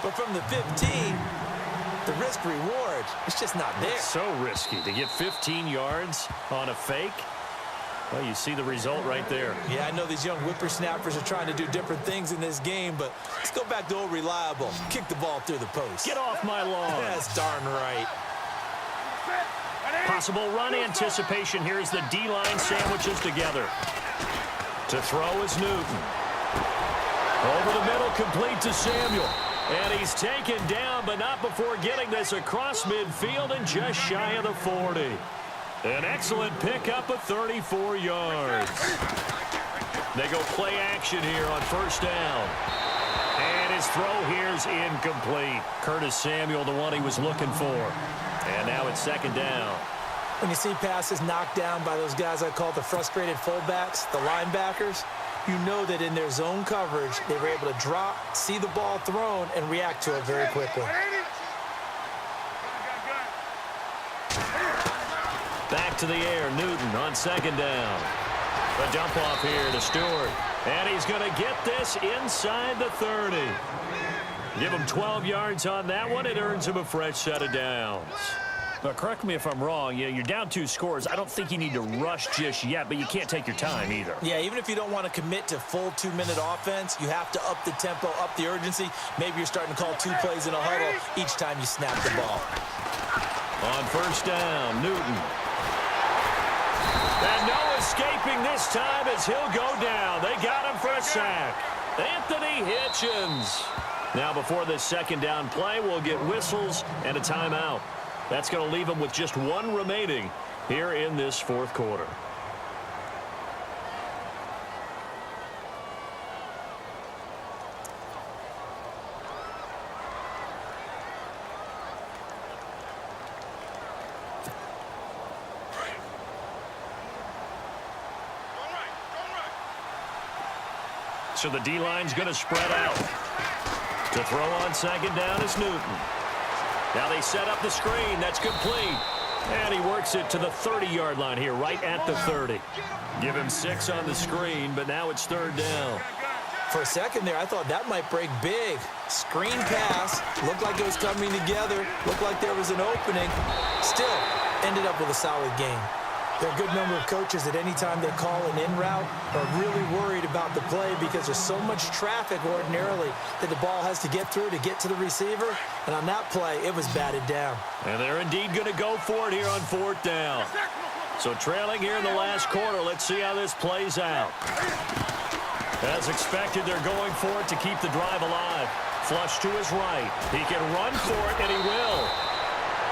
But from the 15, the risk-reward, it's just not there. It's so risky to get 15 yards on a fake. Well, you see the result right there. Yeah, I know these young whippersnappers are trying to do different things in this game, but let's go back to old reliable. Kick the ball through the post. Get off my lawn. That's darn right. Possible run anticipation. Here's the D-line sandwiches together. To throw is Newton. Over the middle, complete to Samuel. And he's taken down, but not before getting this across midfield and just shy of the 40. An excellent pickup of 34 yards. They go play action here on first down. And his throw here is incomplete. Curtis Samuel, the one he was looking for. And now it's second down. When you see passes knocked down by those guys I call the frustrated fullbacks, the linebackers, you know that in their zone coverage, they were able to drop, see the ball thrown, and react to it very quickly. Back to the air, Newton on second down. A dump off here to Stewart. And he's going to get this inside the 30. Give him 12 yards on that one. It earns him a fresh set of downs. But correct me if I'm wrong. You're down 2 scores. I don't think you need to rush just yet, but you can't take your time either. Yeah, even if you don't want to commit to full 2-minute offense, you have to up the tempo, up the urgency. Maybe you're starting to call 2 plays in a huddle each time you snap the ball. On first down, Newton. And no escaping this time as he'll go down. They got him for a sack. Anthony Hitchens. Now before this second down play, we'll get whistles and a timeout. That's going to leave them with just 1 remaining here in this fourth quarter. So the D-line's going to spread out. To throw on second down is Newton. Now they set up the screen. That's complete. And he works it to the 30-yard line here, right at the 30. Give him 6 on the screen, but now it's third down. For a second there, I thought that might break big. Screen pass. Looked like it was coming together. Looked like there was an opening. Still, ended up with a solid game. There are a good number of coaches at any time they call an in route are really worried about the play because there's so much traffic ordinarily that the ball has to get through to get to the receiver. And on that play, it was batted down. And they're indeed going to go for it here on fourth down. So trailing here in the last quarter, let's see how this plays out. As expected, they're going for it to keep the drive alive. Flush to his right. He can run for it, and he will.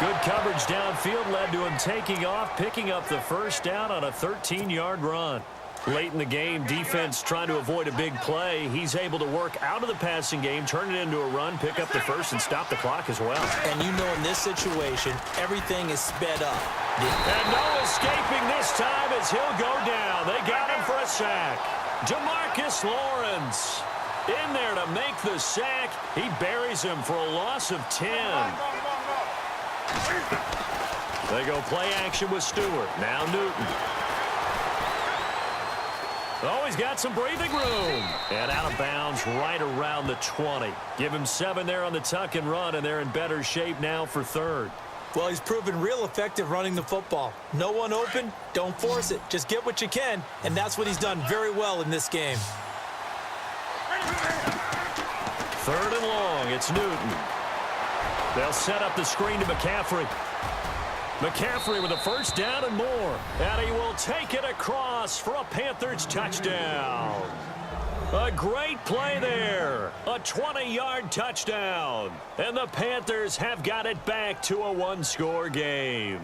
Good coverage downfield led to him taking off, picking up the first down on a 13-yard run. Late in the game, defense trying to avoid a big play. He's able to work out of the passing game, turn it into a run, pick up the first, and stop the clock as well. And you know in this situation, everything is sped up. And no escaping this time as he'll go down. They got him for a sack. DeMarcus Lawrence in there to make the sack. He buries him for a loss of 10. They go play action with Stewart. Now Newton. Oh, he's got some breathing room. And out of bounds right around the 20. Give him 7 there on the tuck and run, and they're in better shape now for third. Well, he's proven real effective running the football. No one open, don't force it. Just get what you can, and that's what he's done very well in this game. Third and long, it's Newton. They'll set up the screen to McCaffrey. McCaffrey with a first down and more. And he will take it across for a Panthers touchdown. A great play there. A 20-yard touchdown. And the Panthers have got it back to a 1-score game.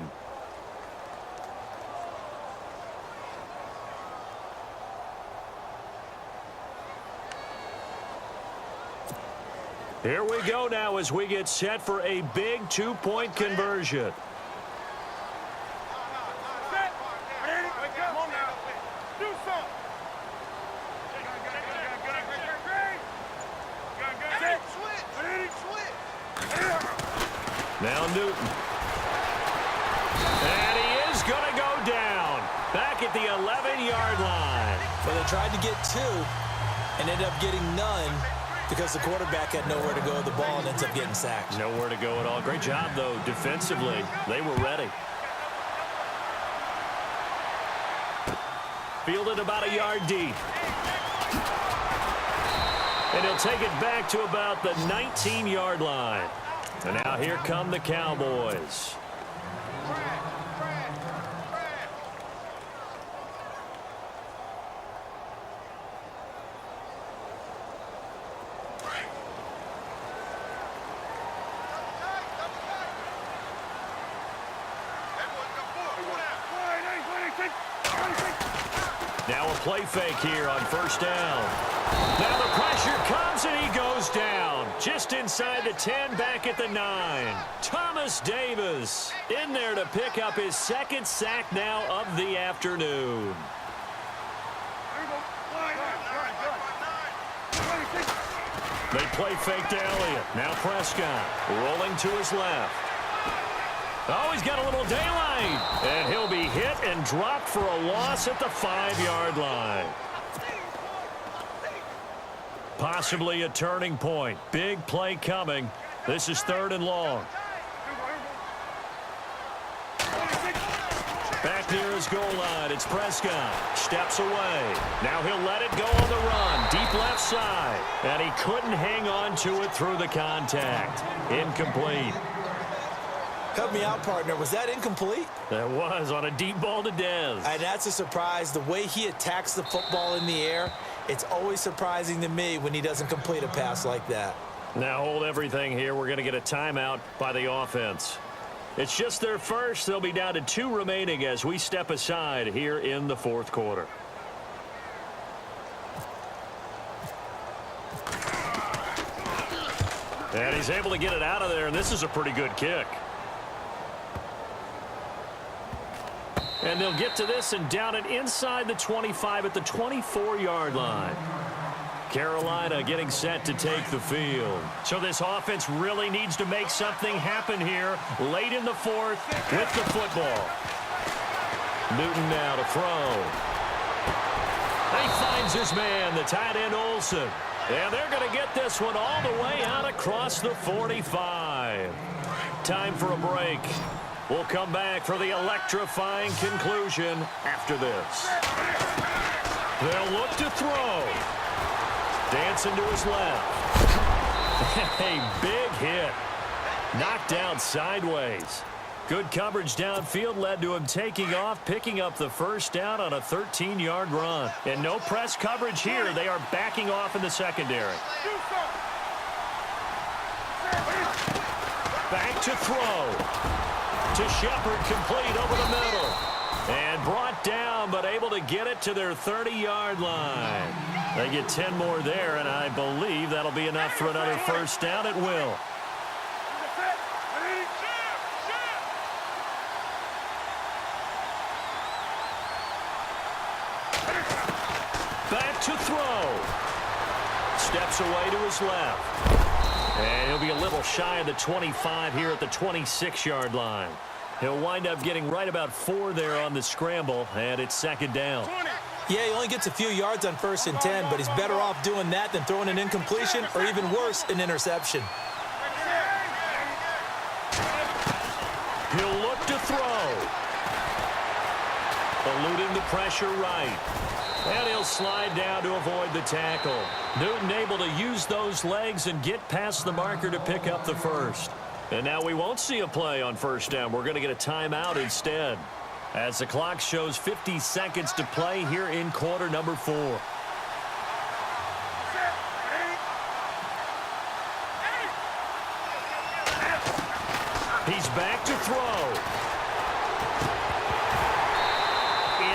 Here we go now as we get set for a big 2-point conversion. Now Newton. And he is going to go down. Back at the 11-yard line. Well, they tried to get 2 and ended up getting none. because the quarterback had nowhere to go with the ball and ends up getting sacked. Nowhere to go at all. Great job, though, defensively. They were ready. Fielded about a yard deep. And he'll take it back to about the 19-yard line. And now here come the Cowboys. Now a play fake here on first down. Now the pressure comes and he goes down. Just inside the 10, back at the 9. Thomas Davis in there to pick up his second sack now of the afternoon. They play fake to Elliott. Now Prescott rolling to his left. Oh, he's got a little daylight. And he'll be hit and dropped for a loss at the 5-yard line. Possibly a turning point. Big play coming. This is 3rd and long. Back near his goal line, it's Prescott. Steps away. Now he'll let it go on the run. Deep left side. And he couldn't hang on to it through the contact. Incomplete. Help me out, partner. Was that incomplete? That was on a deep ball to Dez. And that's a surprise. The way he attacks the football in the air, it's always surprising to me when he doesn't complete a pass like that. Now hold everything here. We're going to get a timeout by the offense. It's just their first. They'll be down to 2 remaining as we step aside here in the 4th quarter. And he's able to get it out of there, and this is a pretty good kick. And they'll get to this and down it inside the 25 at the 24-yard line. Carolina getting set to take the field. So this offense really needs to make something happen here late in the 4th with the football. Newton now to throw. He finds his man, the tight end Olsen. And they're going to get this one all the way out across the 45. Time for a break. We'll come back for the electrifying conclusion after this. They'll look to throw. Dancing to his left. A big hit. Knocked out sideways. Good coverage downfield led to him taking off, picking up the first down on a 13-yard run. And no press coverage here. They are backing off in the secondary. Back to throw. To Shepard, complete over the middle. And brought down, but able to get it to their 30-yard line. They get 10 more there, and I believe that'll be enough for another first down. It will. Back to throw. Steps away to his left. And he'll be a little shy of the 25 here at the 26-yard line. He'll wind up getting right about 4 there on the scramble, and it's 2nd down. Yeah, he only gets a few yards on 1st and 10, but he's better off doing that than throwing an incompletion or even worse, an interception. He'll look to throw. Eluding the pressure right. And he'll slide down to avoid the tackle. Newton able to use those legs and get past the marker to pick up the first. And now we won't see a play on first down. We're going to get a timeout instead, as the clock shows 50 seconds to play here in quarter number 4. He's back to throw.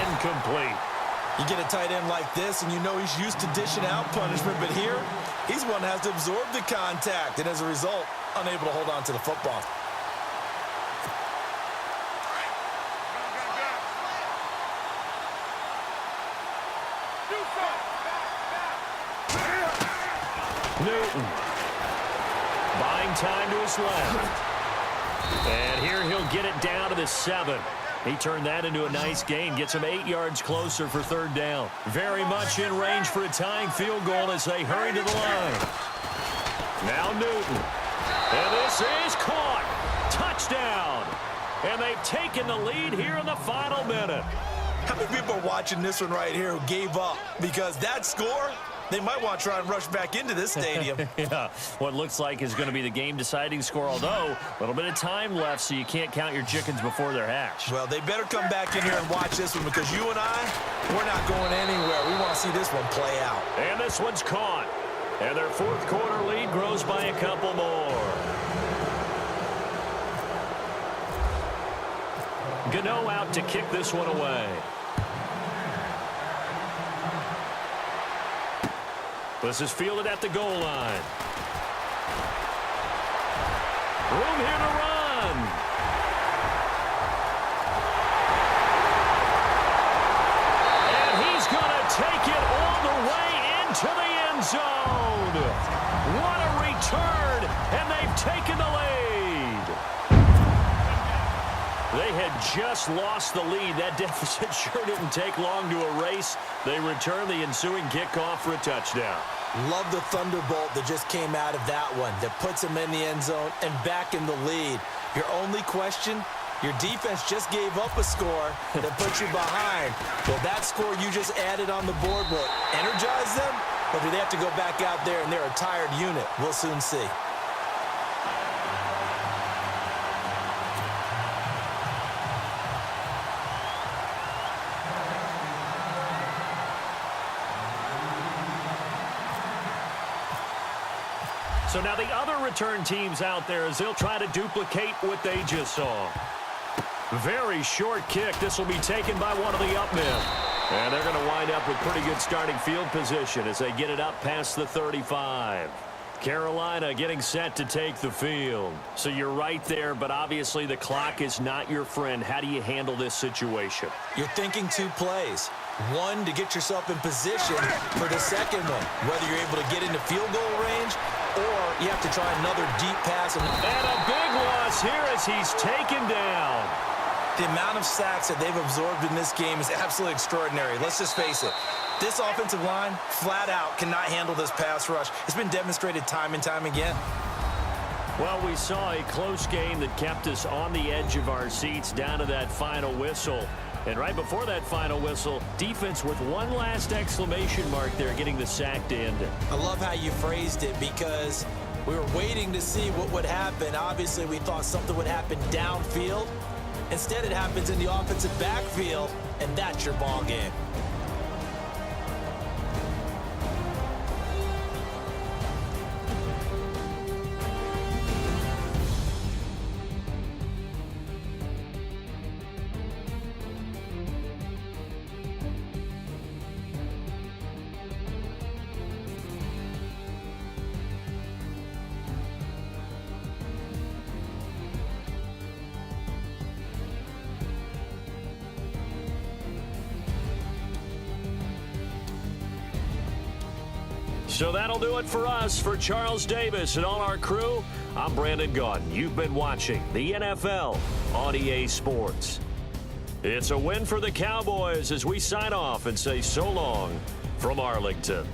Incomplete. You get a tight end like this, and you know he's used to dishing out punishment, but here, he's one that has to absorb the contact, and as a result, unable to hold on to the football. Newton. Buying time to his left. And here he'll get it down to the 7. He turned that into a nice gain, gets him 8 yards closer for 3rd down. Very much in range for a tying field goal as they hurry to the line. Now Newton. And this is caught. Touchdown. And they've taken the lead here in the final minute. How many people are watching this one right here who gave up? Because that score, they might want to try and rush back into this stadium. Yeah, what looks like is going to be the game-deciding score, although a little bit of time left, so you can't count your chickens before they're hatched. Well, they better come back in here and watch this one, because you and I, we're not going anywhere. We want to see this one play out. And this one's caught. And their fourth quarter lead grows by a couple more. Gano out to kick this one away. This is fielded at the goal line. Room here to run. And he's going to take it all the way into the end zone. What a return, and they've taken the lead. They had just lost the lead. That deficit sure didn't take long to erase. They return the ensuing kickoff for a touchdown. Love the thunderbolt that just came out of that one, that puts them in the end zone and back in the lead. Your only question, your defense just gave up a score that puts you behind. Well, that score you just added on the board will energize them, or do they have to go back out there and they're a tired unit? We'll soon see. So now the other return teams out there as they'll try to duplicate what they just saw. Very short kick. This will be taken by one of the up men. And they're going to wind up with pretty good starting field position as they get it up past the 35. Carolina getting set to take the field. So you're right there, but obviously the clock is not your friend. How do you handle this situation? You're thinking two plays. One, to get yourself in position for the second one, whether you're able to get into field goal range or you have to try another deep pass. And a big loss here as he's taken down. The amount of sacks that they've absorbed in this game is absolutely extraordinary. Let's just face it. This offensive line, flat out, cannot handle this pass rush. It's been demonstrated time and time again. Well, we saw a close game that kept us on the edge of our seats down to that final whistle. And right before that final whistle, defense with one last exclamation mark there, getting the sack to end it. I love how you phrased it, because we were waiting to see what would happen. Obviously, we thought something would happen downfield. Instead, it happens in the offensive backfield, and that's your ball game. So that'll do it for us. For Charles Davis and all our crew, I'm Brandon Gaudin. You've been watching the NFL on EA Sports. It's a win for the Cowboys as we sign off and say so long from Arlington.